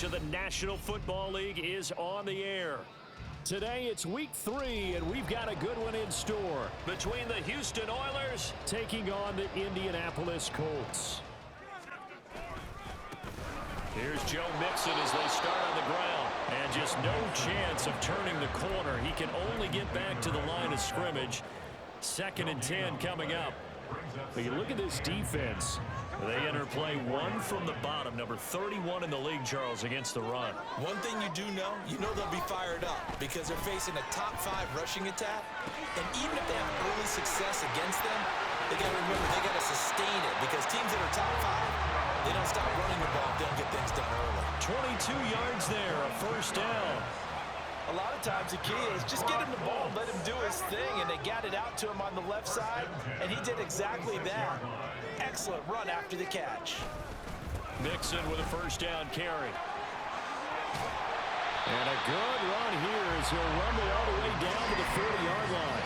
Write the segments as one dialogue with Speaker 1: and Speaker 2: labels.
Speaker 1: coverage of the National Football League is on the air. Today it's week 3, and we've got a good one in store between the Houston Oilers taking on the Indianapolis Colts. Here's Joe Mixon as they start on the ground, and just no chance of turning the corner. He can only get back to the line of scrimmage. 2nd and 10 coming up. But you look at this defense. They enter play one from the bottom, number 31 in the league, Charles, against the run.
Speaker 2: One thing you do know, they'll be fired up because they're facing a top 5 rushing attack. And even if they have early success against them, they got to remember they got to sustain it because teams that are top 5, they don't stop running the ball if they don't get things done early.
Speaker 1: 22 yards there, a first down.
Speaker 3: A lot of times the key is just get him the ball, let him do his thing, and they got it out to him on the left side, and he did exactly that. Excellent run after the catch.
Speaker 1: Mixon with a first down carry. And a good run here as he'll rumble all the way down to the 40-yard line.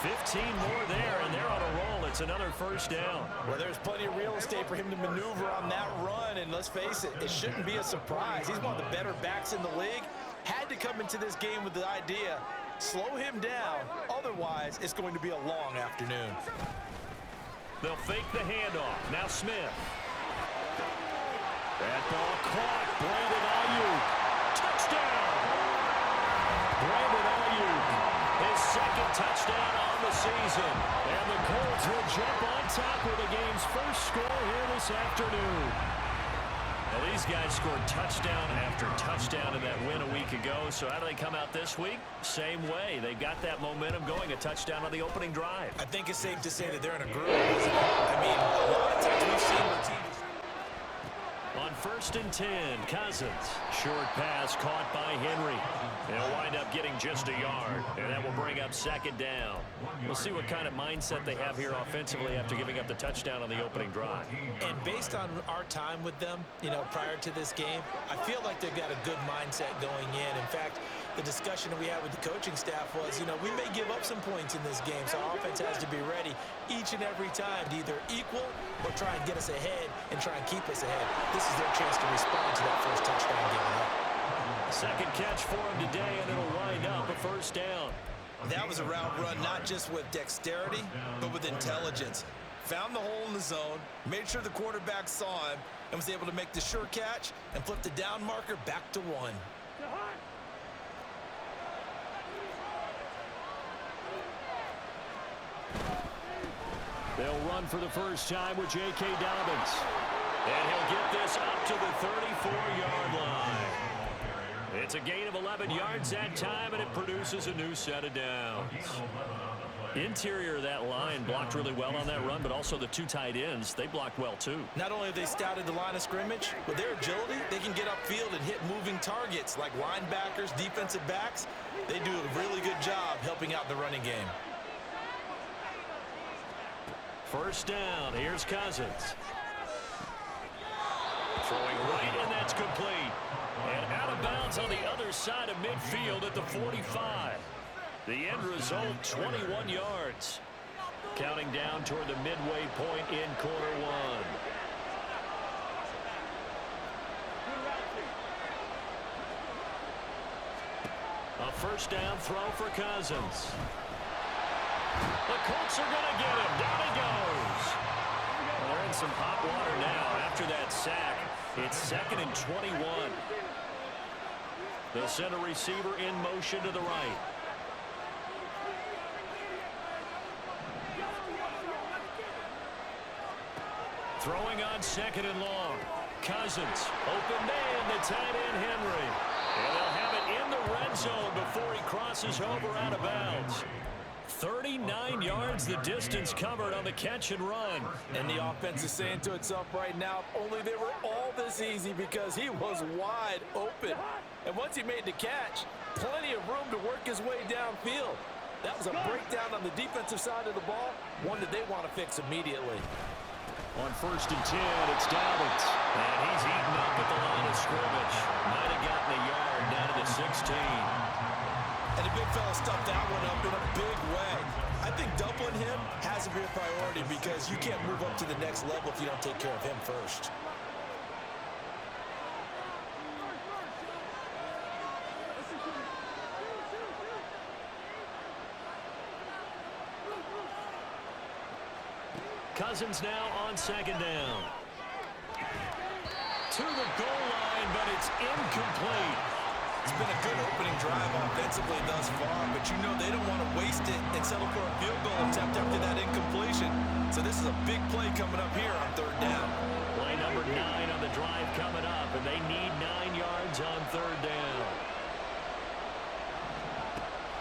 Speaker 1: 15 more there, and they're on a roll. It's another first down.
Speaker 3: Well, there's plenty of real estate for him to maneuver on that run, and let's face it, it shouldn't be a surprise. He's one of the better backs in the league. Had to come into this game with the idea, slow him down, otherwise it's going to be a long afternoon.
Speaker 1: They'll fake the handoff. Now Smith. That ball caught. Brandon Ayuk. Touchdown! Brandon Ayuk, his 2nd touchdown on the season. And the Colts will jump on top with the game's first score here this afternoon. Now, these guys scored touchdown after touchdown in that win a week ago. So how do they come out this week? Same way. They got that momentum going, a touchdown on the opening drive.
Speaker 2: I think it's safe to say that they're in a groove, isn't it? I mean, a lot of times we've seen the teams.
Speaker 1: On 1st and 10, Cousins. Short pass caught by Henry. They'll wind up getting just a yard, and that will bring up 2nd down. We'll see what kind of mindset they have here offensively after giving up the touchdown on the opening drive.
Speaker 2: And based on our time with them, prior to this game, I feel like they've got a good mindset going in. In fact, the discussion that we had with the coaching staff was, we may give up some points in this game, so our offense has to be ready each and every time to either equal or try and get us ahead and try and keep us ahead. This is their chance to respond to that first touchdown given up.
Speaker 1: 2nd catch for him today, and it'll wind up a first down.
Speaker 2: That was a route run not just with dexterity, but with intelligence. Found the hole in the zone, made sure the quarterback saw him, and was able to make the sure catch and flip the down marker back to 1.
Speaker 1: They'll run for the first time with J.K. Dobbins. And he'll get this up to the 34-yard line. It's a gain of 11 yards that time, and it produces a new set of downs. Interior of that line blocked really well on that run, but also the 2 tight ends, they blocked well too.
Speaker 2: Not only have they scouted the line of scrimmage, with their agility, they can get upfield and hit moving targets like linebackers, defensive backs. They do a really good job helping out the running game.
Speaker 1: First down, here's Cousins. Throwing right, and that's complete. And out of bounds on the other side of midfield at the 45. The end result, 21 yards. Counting down toward the midway point in quarter 1. A first down throw for Cousins. The Colts are going to get him. Down he goes. Well, they're in some hot water now after that sack. It's 2nd and 21. The center receiver in motion to the right. Throwing on 2nd and long. Cousins, open man, the tight end Henry. And they'll have it in the red zone before he crosses over out of bounds. 39 yards the distance covered on the catch and run.
Speaker 3: And the offense is saying to itself right now, if only they were all this easy, because he was wide open. And once he made the catch, plenty of room to work his way downfield. That was a breakdown on the defensive side of the ball, one that they want to fix immediately.
Speaker 1: On 1st and 10, it's Dobbins. And he's eaten up at the line of scrimmage. Might have gotten a yard down to the 16.
Speaker 2: And the big fella stuffed that one up in a big way. I think doubling him has to be a priority because you can't move up to the next level if you don't take care of him first.
Speaker 1: Cousins now on second down. To the goal line, but it's incomplete.
Speaker 2: It's been a good opening drive offensively thus far, but you know they don't want to waste it and settle for a field goal attempt after that incompletion. So this is a big play coming up here on third down.
Speaker 1: Play number 9 on the drive coming up, and they need 9 yards on third down.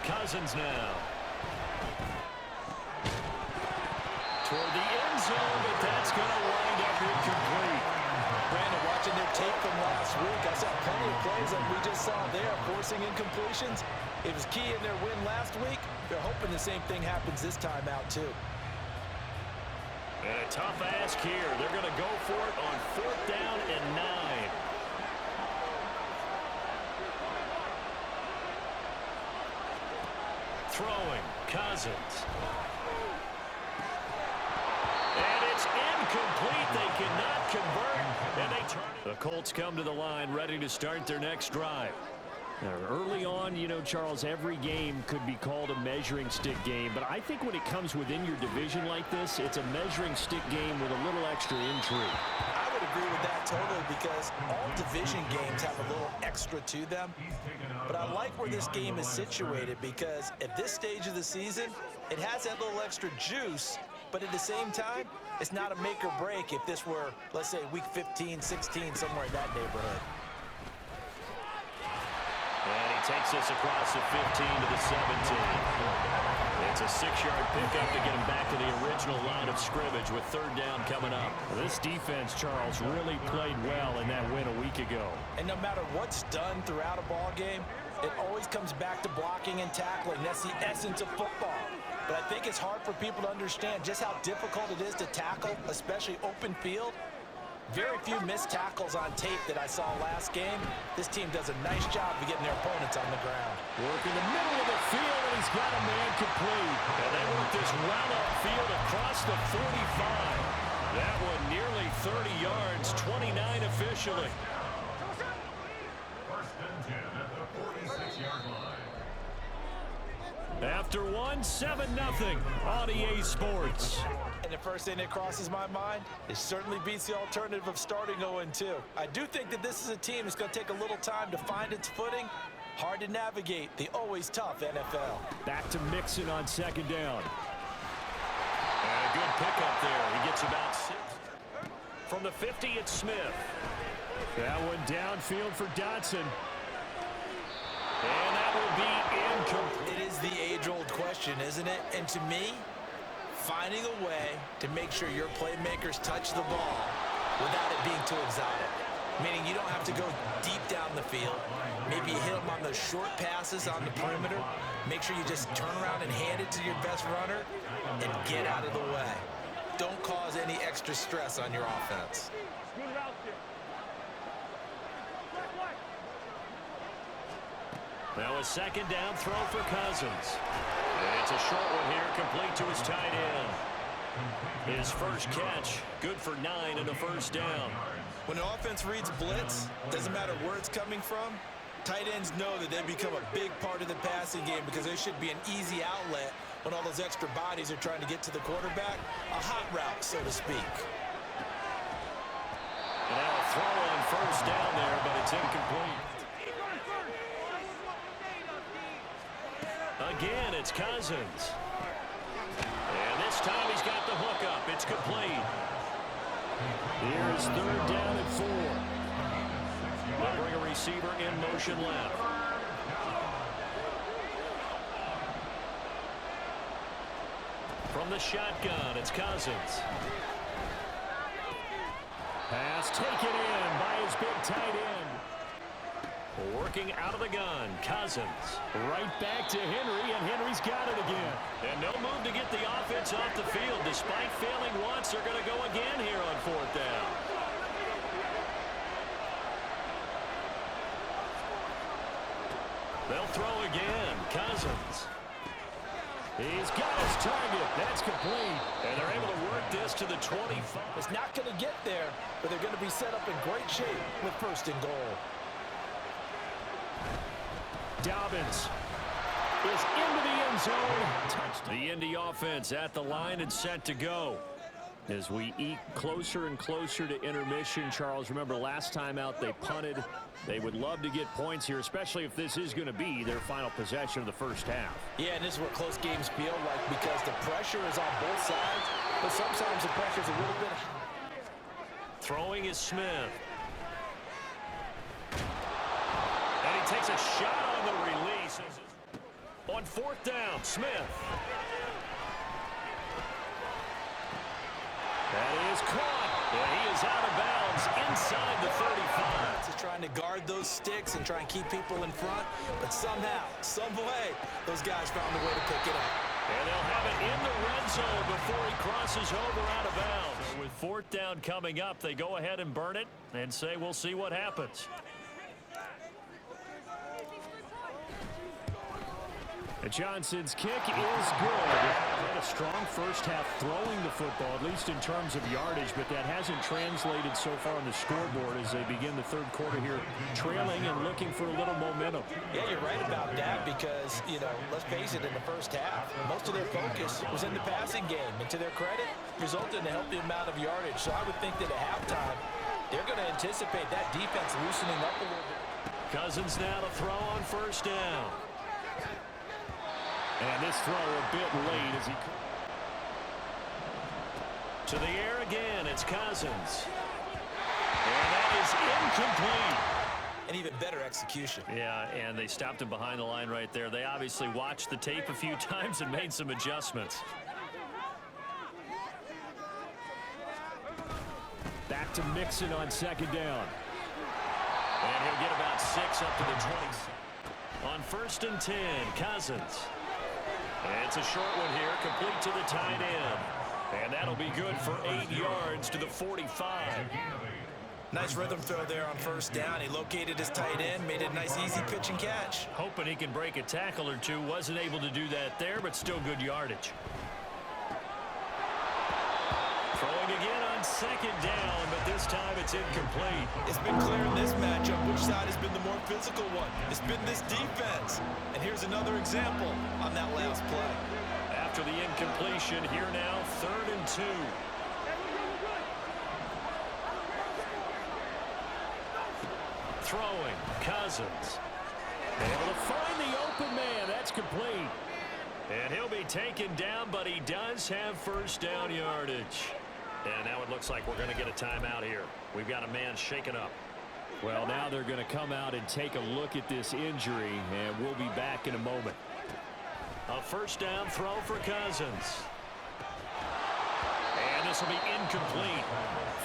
Speaker 1: Cousins now. Toward the end zone, but that's going to wind up incomplete.
Speaker 2: Brandon, watching their tape from last week, I saw plenty of plays like we just saw there, forcing incompletions. It was key in their win last week. They're hoping the same thing happens this time out, too.
Speaker 1: And a tough ask here. They're going to go for it on 4th down and 9. Throwing, Cousins. And it's incomplete. They cannot convert, and they turn it. The Colts come to the line ready to start their next drive. Now, early on, you know, Charles, every game could be called a measuring stick game, but I think when it comes within your division like this, it's a measuring stick game with a little extra intrigue.
Speaker 2: I would agree with that totally because all division games have a little extra to them. But I like where this game is situated because at this stage of the season, it has that little extra juice, but at the same time, it's not a make or break if this were, let's say, week 15, 16, somewhere in that neighborhood.
Speaker 1: And he takes this across the 15 to the 17. It's a 6-yard pickup to get him back to the original line of scrimmage with third down coming up. This defense, Charles, really played well in that win a week ago.
Speaker 2: And no matter what's done throughout a ball game, it always comes back to blocking and tackling. That's the essence of football. But I think it's hard for people to understand just how difficult it is to tackle, especially open field. Very few missed tackles on tape that I saw last game. This team does a nice job of getting their opponents on the ground.
Speaker 1: Work in the middle of the field, and he's got a man complete. And they work this well upfield across the 45. That one nearly 30 yards, 29 officially.
Speaker 4: First and 10 at the 46-yard line.
Speaker 1: After 7-0 on EA Sports.
Speaker 2: And the first thing that crosses my mind, it certainly beats the alternative of starting 0-2. I do think that this is a team that's going to take a little time to find its footing. Hard to navigate the always tough NFL.
Speaker 1: Back to Mixon on second down. And a good pickup there. He gets about 6. From the 50, it's Smith. That one downfield for Dotson. And that will be incomplete.
Speaker 2: It is the age-old question, isn't it? And to me, finding a way to make sure your playmakers touch the ball without it being too exotic. Meaning you don't have to go deep down the field. Maybe you hit them on those short passes on the perimeter. Make sure you just turn around and hand it to your best runner and get out of the way. Don't cause any extra stress on your offense.
Speaker 1: Now a second down throw for Cousins. And it's a short one here, complete to his tight end. His first catch, good for 9 and a first down.
Speaker 2: When an offense reads blitz, doesn't matter where it's coming from, tight ends know that they become a big part of the passing game because there should be an easy outlet when all those extra bodies are trying to get to the quarterback. A hot route, so to speak.
Speaker 1: And now a throw on first down there, but it's incomplete. Again, it's Cousins. And this time he's got the hookup. It's complete. Here's third down and 4. They'll bring a receiver in motion left. From the shotgun, it's Cousins. Pass taken in by his big tight end. Working out of the gun, Cousins. Right back to Henry, and Henry's got it again. And no move to get the offense off the field. Despite failing once, they're going to go again here on fourth down. They'll throw again, Cousins. He's got his target. That's complete. And they're able to work this to the 25.
Speaker 2: It's not going to get there, but they're going to be set up in great shape with first and goal.
Speaker 1: Dobbins is into the end zone. Touchdown. The Indy offense at the line and set to go. As we eke closer and closer to intermission, Charles, remember last time out they punted. They would love to get points here, especially if this is going to be their final possession of the first half.
Speaker 2: Yeah, and this is what close games feel like because the pressure is on both sides, but sometimes the pressure is a little bit.
Speaker 1: Throwing is Smith. And he takes a shot on the release. On fourth down, Smith. That is caught. And he is out of bounds inside the 35.
Speaker 2: Just trying to guard those sticks and try and keep people in front, but somehow, some way, those guys found a way to pick it up.
Speaker 1: And they'll have it in the red zone before he crosses over out of bounds. So with fourth down coming up, they go ahead and burn it and say we'll see what happens. Johnson's kick is good. Had a strong first half throwing the football, at least in terms of yardage, but that hasn't translated so far on the scoreboard as they begin the third quarter here, trailing and looking for a little momentum.
Speaker 2: Yeah, you're right about that because, you know, let's face it, in the first half, most of their focus was in the passing game, and to their credit, resulted in a healthy amount of yardage. So I would think that at halftime, they're going to anticipate that defense loosening up a little bit.
Speaker 1: Cousins now to throw on first down. And this throw a bit late as he... To the air again, it's Cousins. And that is incomplete.
Speaker 2: And even better execution.
Speaker 1: Yeah, and they stopped him behind the line right there. They obviously watched the tape a few times and made some adjustments. Back to Mixon on second down. And he'll get about 6 up to the 20. On first and 10, Cousins. It's a short one here, complete to the tight end. And that'll be good for 8 yards to the 45.
Speaker 2: Nice rhythm throw there on first down. He located his tight end, made it a nice easy pitch and catch.
Speaker 1: Hoping he can break a tackle or two. Wasn't able to do that there, but still good yardage. Throwing again on second down, but this time it's incomplete.
Speaker 2: It's been clear in this matchup which side has been the more physical one. It's been this defense. And here's another example on that last play.
Speaker 1: After the incompletion, here now, 3rd and 2. Throwing, Cousins. Able to find the open man. That's complete. And he'll be taken down, but he does have first down yardage. And now it looks like we're going to get a timeout here. We've got a man shaken up. Well, now they're going to come out and take a look at this injury, and we'll be back in a moment. A first down throw for Cousins. And this will be incomplete.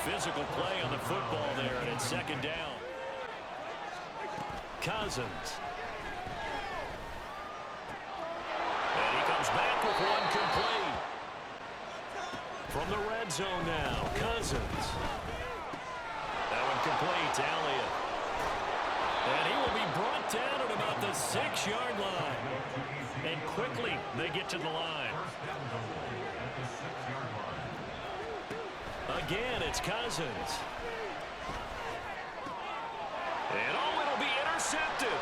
Speaker 1: Physical play on the football there, and it's second down. Cousins. And he comes back with one complete. From the red zone now, Cousins. That one complete to Elliott. And he will be brought down at about the 6-yard line. And quickly they get to the line. Again, it's Cousins. And it'll be intercepted.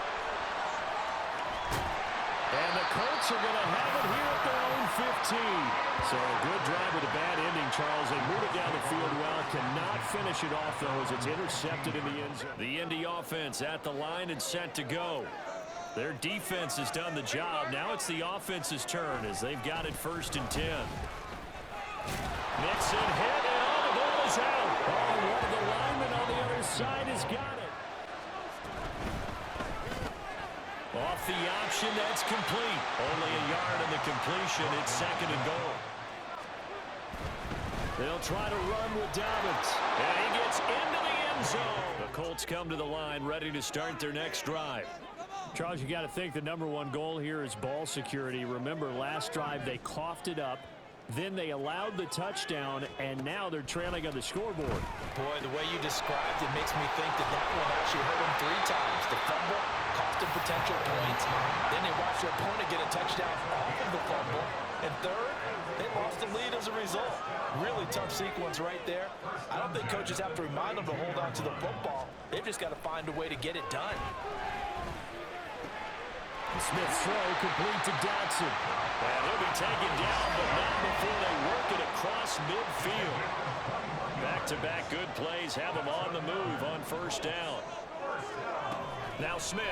Speaker 1: And the Colts are going to have it here at their own 15. So a good drive with a bad ending, Charles. They move it down the field well. Cannot finish it off, though, as it's intercepted in the end zone. The Indy offense at the line and set to go. Their defense has done the job. Now it's the offense's turn as they've got it 1st and 10. Mixon hit, and all the ball is out. Oh, one of the linemen on the other side has got it. Off the option, that's complete. Only a yard in the completion. It's 2nd and goal. They'll try to run with Dobbins. And he gets into the end zone. The Colts come to the line, ready to start their next drive. Charles, you got to think the #1 goal here is ball security. Remember, last drive they coughed it up. Then they allowed the touchdown, and now they're trailing on the scoreboard.
Speaker 2: Boy, the way you described it makes me think that one actually hurt them 3 times. The fumble cost them potential points. Then they watched their opponent get a touchdown off of the fumble. And third, they lost the lead as a result. Really tough sequence right there. I don't think coaches have to remind them to hold on to the football. They've just got to find a way to get it done.
Speaker 1: Smith's throw complete to Dotson. And he'll be taken down, but not before they work it across midfield. Back-to-back good plays have him on the move on first down. Now Smith.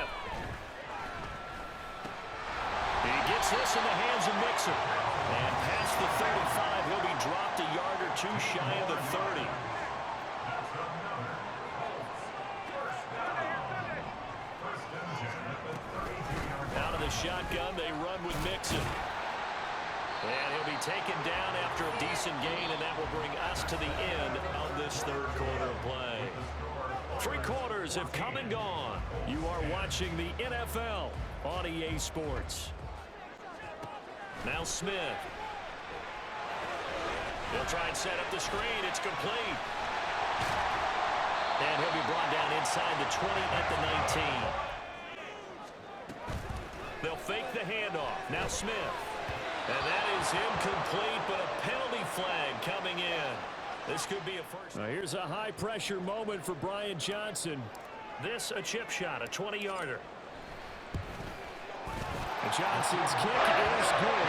Speaker 1: He gets this in the hands of Mixon. And past the 35, he'll be dropped a yard or two shy of the 30. Out of the shotgun, they run with Mixon. And he'll be taken down after a decent gain, and that will bring us to the end of this third quarter of play. 3 quarters have come and gone. You are watching the NFL on EA Sports. Now Smith. He'll try and set up the screen. It's complete. And he'll be brought down inside the 20 at the 19. They'll fake the handoff. Now Smith. And that is incomplete, but a penalty flag coming in. This could be a first. Here's a high-pressure moment for Brian Johnson. This a chip shot, a 20-yarder. And Johnson's kick is good.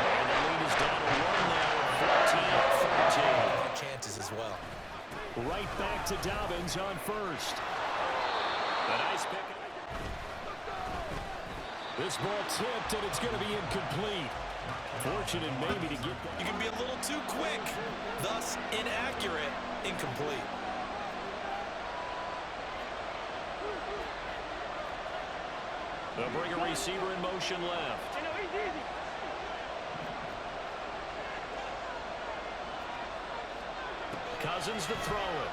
Speaker 1: And the lead is down to 1 now, 14-13.
Speaker 2: Chances as well.
Speaker 1: Right back to Dobbins on first. A nice pick. This ball tipped, and it's going to be incomplete. Fortunate maybe to get that.
Speaker 2: You can be a little too quick, thus inaccurate, incomplete.
Speaker 1: They'll bring a receiver in motion left. Cousins to throw it.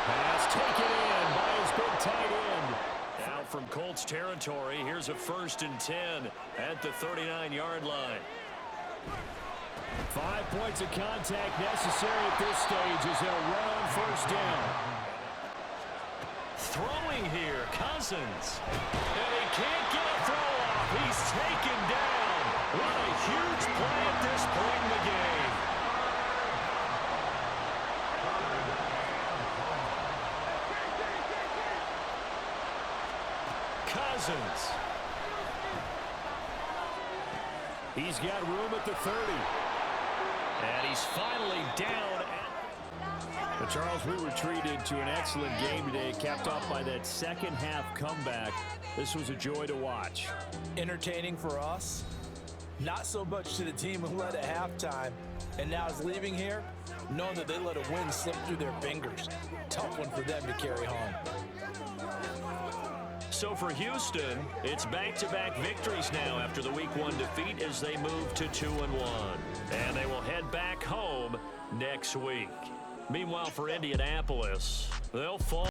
Speaker 1: Pass taken in by his big tight end. Out from Colts territory, here's a 1st and 10 at the 39-yard line. 5 points of contact necessary at this stage as they'll run on first down. Throwing here, Cousins. And he can't get a throw off. He's taken down. What a huge play at this point in the game. Cousins. He's got room at the 30. And he's finally down. But Charles, we were treated to an excellent game today, capped off by that second half comeback. This was a joy to watch.
Speaker 2: Entertaining for us, not so much to the team who led at halftime and now is leaving here knowing that they let a win slip through their fingers. Tough one for them to carry home.
Speaker 1: So for Houston, it's back-to-back victories now after the Week 1 defeat as they move to 2-1. And they will head back home next week. Meanwhile, for Indianapolis, they'll fall.